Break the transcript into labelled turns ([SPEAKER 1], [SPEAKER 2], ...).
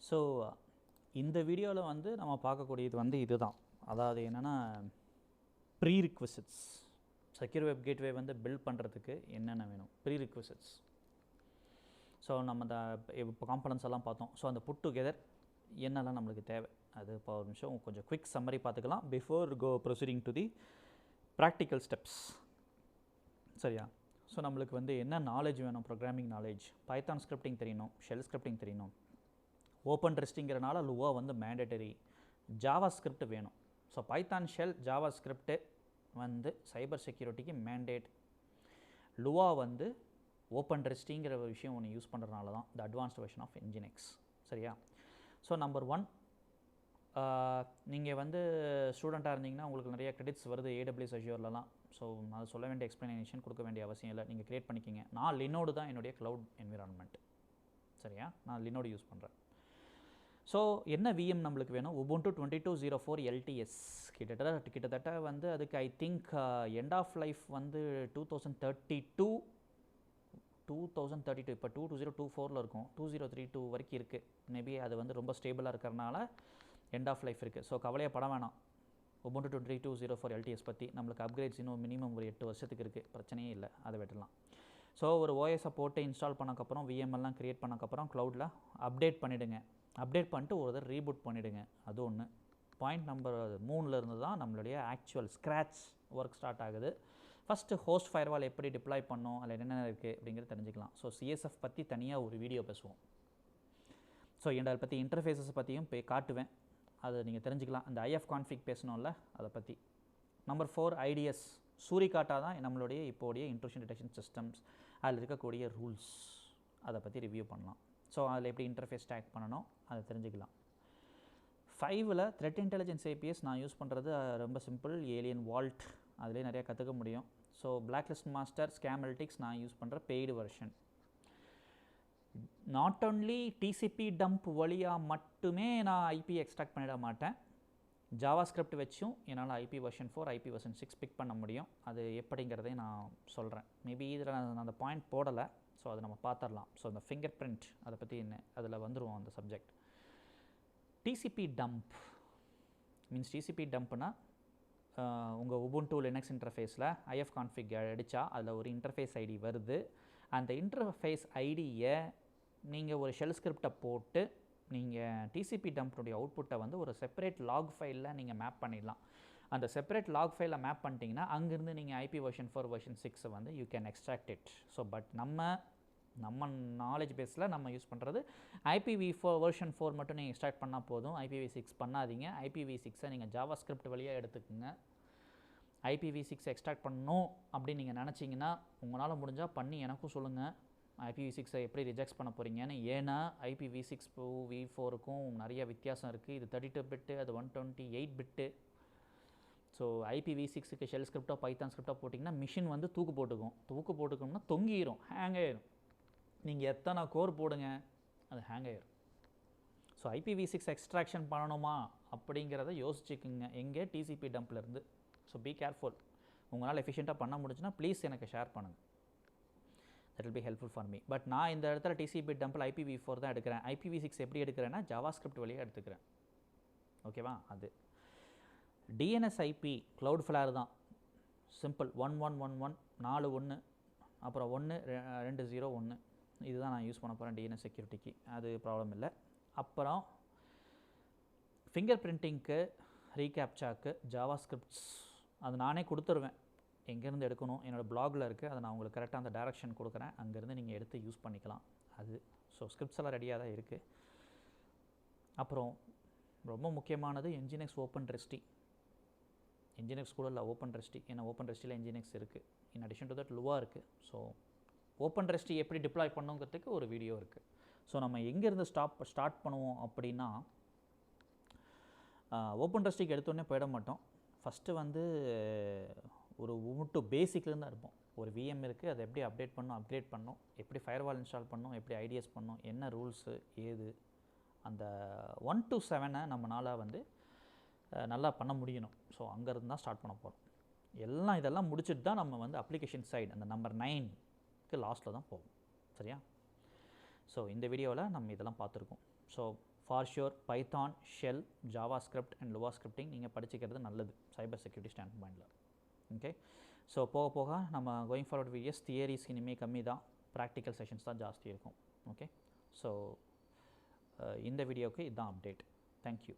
[SPEAKER 1] So இந்த வீடியோவில் வந்து நம்ம பார்க்கக்கூடியது வந்து இதுதான். அதாவது என்னென்னா ப்ரீ ரிக்வசிட்ஸ். செக்யூர் வெப் கேட்வே வந்து பில்ட் பண்ணுறதுக்கு என்னென்ன வேணும், ப்ரீ ரிக்வசிட்ஸ். ஸோ நம்ம இப்போ காம்பனன்ட்ஸ் எல்லாம் பார்த்தோம். ஸோ அந்த புட் டுகெதர் என்னெல்லாம் நம்மளுக்கு தேவை, அது இப்போ ஒரு நிமிஷம் கொஞ்சம் குவிக் சம்மரி பார்த்துக்கலாம் before proceeding to the practical steps. சரியா? ஸோ நம்மளுக்கு வந்து என்ன நாலேஜ் வேணும்? ப்ரோக்ராமிங் நாலேஜ், பைத்தான் ஸ்கிரிப்டிங் தெரியணும், ஷெல் ஸ்கிரிப்டிங் தெரியணும், ஓப்பன் ரெஸ்டிங்கிறனால லுவா வந்து மேண்டேட்டரி, ஜாவா ஸ்கிரிப்ட் வேணும். So Python shell Java script வந்து சைபர் செக்யூரிட்டிக்கு மேண்டேட். லுவா வந்து ஓப்பன் ரெஸ்டிங்கிற ஒரு விஷயம் ஒன்று யூஸ் பண்ணுறதுனால தான் த அட்வான்ஸ்ட் வெர்ஷன் ஆஃப் என்ஜினிக்ஸ். சரியா? ஸோ நம்பர் 1, நீங்கள் வந்து ஸ்டூடெண்ட்டாக இருந்தீங்கன்னா உங்களுக்கு நிறைய கிரெடிட்ஸ் வருது AWS அஷ்யூர்லலாம். ஸோ நான் சொல்ல வேண்டிய எக்ஸ்ப்ளனேஷன் கொடுக்க வேண்டிய அவசியம் இல்லை, நீங்கள் க்ரியேட் பண்ணிக்கிங்க. நான் லினோடு தான் என்னுடைய க்ளவுட் என்விரான்மெண்ட். சரியா? நான் லினோடு யூஸ் பண்ணுறேன். ஸோ என்ன விஎம் நம்மளுக்கு வேணும்? Ubuntu 22.04 LTS. கிட்டத்தட்ட வந்து அதுக்கு I think end of life வந்து 2032. இப்போ 2024 இருக்கும், 2032 வரைக்கும் இருக்குது. மேபி அது வந்து ரொம்ப ஸ்டேபிளாக இருக்கிறனால எண்ட் ஆஃப் லைஃப் இருக்குது. ஸோ கவலையப்பட வேணாம் உபுண்டு 22.04 LTS பற்றி. நம்மளுக்கு அப்கிரேட்ஸ் இன்னும் மினிமம் ஒரு 8 வருஷத்துக்கு இருக்குது, பிரச்சனையே இல்லை, அதை விட்டுடலாம். ஸோ ஒரு ஓஎஸை போட்டு இன்ஸ்டால் பண்ணக்கப்புறம் விஎம் எல்லாம் க்ரியேட் பண்ணக்கப்புறம் க்ளவுடில் அப்டேட் பண்ணிவிடுங்க. அப்டேட் பண்ணிட்டு ஒரு தடவை ரீபூட் பண்ணிவிடுங்க. அது ஒன்று. பாயிண்ட் நம்பர் 3 இருந்து தான் நம்மளுடைய ஆக்சுவல் ஸ்க்ராட்ச் ஒர்க் ஸ்டார்ட் ஆகுது. ஃபஸ்ட்டு ஹோஸ்ட் ஃபயர்வால் எப்படி டிப்ளாய் பண்ணோம், அதில் என்னென்ன இருக்குது அப்படிங்கிறது தெரிஞ்சுக்கலாம். ஸோ CSF பற்றி தனியாக ஒரு வீடியோ பேசுவோம். ஸோ அதை பற்றி இன்டர்ஃபேஸஸ் பற்றியும் காட்டுவேன், அதை நீங்கள் தெரிஞ்சுக்கலாம். அந்த IF கான்ஃபிக் பேசணும்ல, அதை பற்றி. Number 4 IDS. சூரிகாட்டா தான் நம்மளுடைய இப்போடைய இன்ட்ரூஷன் டிடெக்ஷன் சிஸ்டம்ஸ், அதில் இருக்கக்கூடிய ரூல்ஸ், அதை பற்றி ரிவ்யூ பண்ணலாம். ஸோ அதில் எப்படி இன்டர்ஃபேஸ் டேக் பண்ணணும் அதை தெரிஞ்சுக்கலாம். 5ல் த்ரெட் இன்டெலிஜென்ஸ் APS நான் யூஸ் பண்ணுறது ரொம்ப சிம்பிள், ஏலியன் வால்ட். அதிலே நிறையா கற்றுக்க முடியும். ஸோ பிளாக்லிஸ்ட் மாஸ்டர், ஸ்கேமல்டிக்ஸ் நான் யூஸ் பண்ணுற paid version. Not only TCP dump வழியாக மட்டுமே நான் IP எக்ஸ்ட்ராக்ட் பண்ணிட மாட்டேன். ஜாவா ஸ்கிரிப்ட் வச்சும் என்னால் IP version 4, IP version 6 pick பண்ண முடியும். அது எப்படிங்கிறதே நான் சொல்கிறேன். மேபி இதில் நான் அந்த பாயிண்ட் போடலை, ஸோ அதை நம்ம பார்த்துடலாம். ஸோ அந்த ஃபிங்கர் பிரிண்ட் அதை பற்றி என்ன, அதில் வந்துடுவோம் அந்த subject. TCP dump means TCP டம்ப்னா உங்கள் உபுண்டு லினக்ஸ் இன்டர்ஃபேஸில் IF கான்ஃபிக் அடித்தா அதில் ஒரு இன்டர்ஃபேஸ் ஐடி வருது. அந்த இன்டர்ஃபேஸ் ஐடியை நீங்கள் ஒரு ஷெல் ஸ்கிரிப்டை போட்டு நீங்கள் TCP டம்ப்னுடைய அவுட்புட்டை வந்து ஒரு செப்பரேட் லாக் ஃபைலில் நீங்கள் மேப் பண்ணிடலாம். அந்த செப்பரேட் லாக் ஃபைலில் மேப் பண்ணிட்டீங்கன்னா அங்கேருந்து நீங்கள் IP வெர்ஷன் 4, வெர்ஷன் 6 வந்து you can extract it. So but நம்ம நாலேஜ் பேஸில் நம்ம யூஸ் பண்ணுறது IPv4 வெர்ஷன் 4 மட்டும் நீங்கள் எக்ஸ்ட்ராக்ட் பண்ணால் போதும். IPv6 பண்ணாதீங்க. IPv6-ஐ நீங்கள் ஜாவா ஸ்கிரிப்ட் வழியாக எடுத்துக்கோங்க. IPv6 எக்ஸ்ட்ராக்ட் பண்ணணும் அப்படின்னு நீங்கள் நினச்சிங்கன்னா உங்களால் முடிஞ்சால் பண்ணி எனக்கும் சொல்லுங்கள், IPv6-ஐ எப்படி ரிஜெக்ட் பண்ண போகிறீங்கன்னு. ஏன்னா IPv6 v4க்கும் நிறைய வித்தியாசம் இருக்குது. இது 32 பிட்டு, அது 128 பிட்டு. ஸோ IPv6க்கு ஷெல் ஸ்கிரிப்டோ பைத்தான் ஸ்கிரிப்டோ போட்டிங்கன்னா மிஷின் வந்து தூக்கு போட்டுக்கோம்னா தொங்கிடும், ஹேங் ஆயிரும். நீங்கள் எத்தனை கோர் போடுங்க அது ஹேங் ஆயிரும். ஸோ IPv6 எக்ஸ்ட்ராக்ஷன் பண்ணணுமா அப்படிங்கிறத யோசிச்சுக்குங்க எங்கே TCP டம்ப்லேருந்து. So be careful. உங்களால் எஃபிஷியண்ட்டாக பண்ண முடிஞ்சுன்னா ப்ளீஸ் எனக்கு ஷேர் பண்ணுங்கள், that will be helpful for me. But நான் இந்த இடத்துல TCP டம்பில் IPv4 தான் எடுக்கிறேன். IPv6 எப்படி எடுக்கிறேன்னா ஜாவா ஸ்கிரிப்ட் வழியாக எடுத்துக்கிறேன். ஓகேவா? அது DNS IP Cloudflare தான், சிம்பிள். 1111 41 அப்புறம் 1201 இதுதான் நான் யூஸ் பண்ண போகிறேன் DNS செக்யூரிட்டிக்கு. அது ப்ராப்ளம் இல்லை. அப்புறம் ஃபிங்கர் பிரிண்டிங்க்கு, ரீகேப்சாக்கு ஜாவா ஸ்கிரிப்ட்ஸ் அது நானே கொடுத்துருவேன். எங்கேருந்து எடுக்கணும் என்னோடய பிளாகில் இருக்குது, அதை நான் உங்களுக்கு கரெக்டாக அந்த டைரக்ஷன் கொடுக்குறேன். அங்கேருந்து நீங்கள் எடுத்து யூஸ் பண்ணிக்கலாம் அது. ஸோ ஸ்கிரிப்ட்ஸ் எல்லாம் ரெடியாக தான் இருக்குது. அப்புறம் ரொம்ப முக்கியமானது என்ஜினிக்ஸ் ஓப்பன் ரெஸ்டி. என்ஜினிக்ஸ் கூட இல்லை, ஓப்பன் ரெஸ்டி. ஏன்னா ஓப்பன் ரெஸ்டியில் என்ஜினிக்ஸ் இருக்குது. In addition to that Lua இருக்குது. ஸோ ஓப்பன் ரெஸ்டி எப்படி டிப்ளாய் பண்ணுங்கிறதுக்கு ஒரு வீடியோ இருக்குது. ஸோ நம்ம எங்கேருந்து ஸ்டார்ட் பண்ணுவோம் அப்படின்னா, ஓப்பன் ரெஸ்டிக்கு எடுத்தோடனே போயிட மாட்டோம். ஃபஸ்ட்டு வந்து ஒரு உபுண்டு பேசிக்லேருந்து தான் இருப்போம். ஒரு விஎம் இருக்குது, அதை எப்படி அப்டேட் பண்ணணும், அப்கிரேட் பண்ணணும், எப்படி ஃபயர்வால் இன்ஸ்டால் பண்ணணும், எப்படி IDS பண்ணணும், என்ன ரூல்ஸு ஏது, அந்த 1 to 7 நம்மளால் வந்து நல்லா பண்ண முடியணும். ஸோ அங்கேருந்து தான் ஸ்டார்ட் பண்ண போகிறோம். இதெல்லாம் முடிச்சுட்டு தான் நம்ம வந்து அப்ளிகேஷன் சைடு அந்த நம்பர் 9க்கு லாஸ்ட்டில் தான் போவோம். சரியா? ஸோ இந்த வீடியோவில் நம்ம இதெல்லாம் பார்த்துருக்கோம். So for sure Python, shell, Java script and Lua scripting நீங்கள் படிச்சுக்கிறது நல்லது சைபர் செக்யூரிட்டி ஸ்டாண்ட் பாயிண்டில். ஓகே, ஸோ போக போக நம்ம கோயிங் ஃபார்வர்ட் வீடியோஸ் தியரிஸ் இனிமேல் கம்மி தான், ப்ராக்டிக்கல் செஷன்ஸ் தான் ஜாஸ்தி இருக்கும். ஓகே, ஸோ இந்த வீடியோவுக்கு இதுதான் அப்டேட். தேங்க்யூ.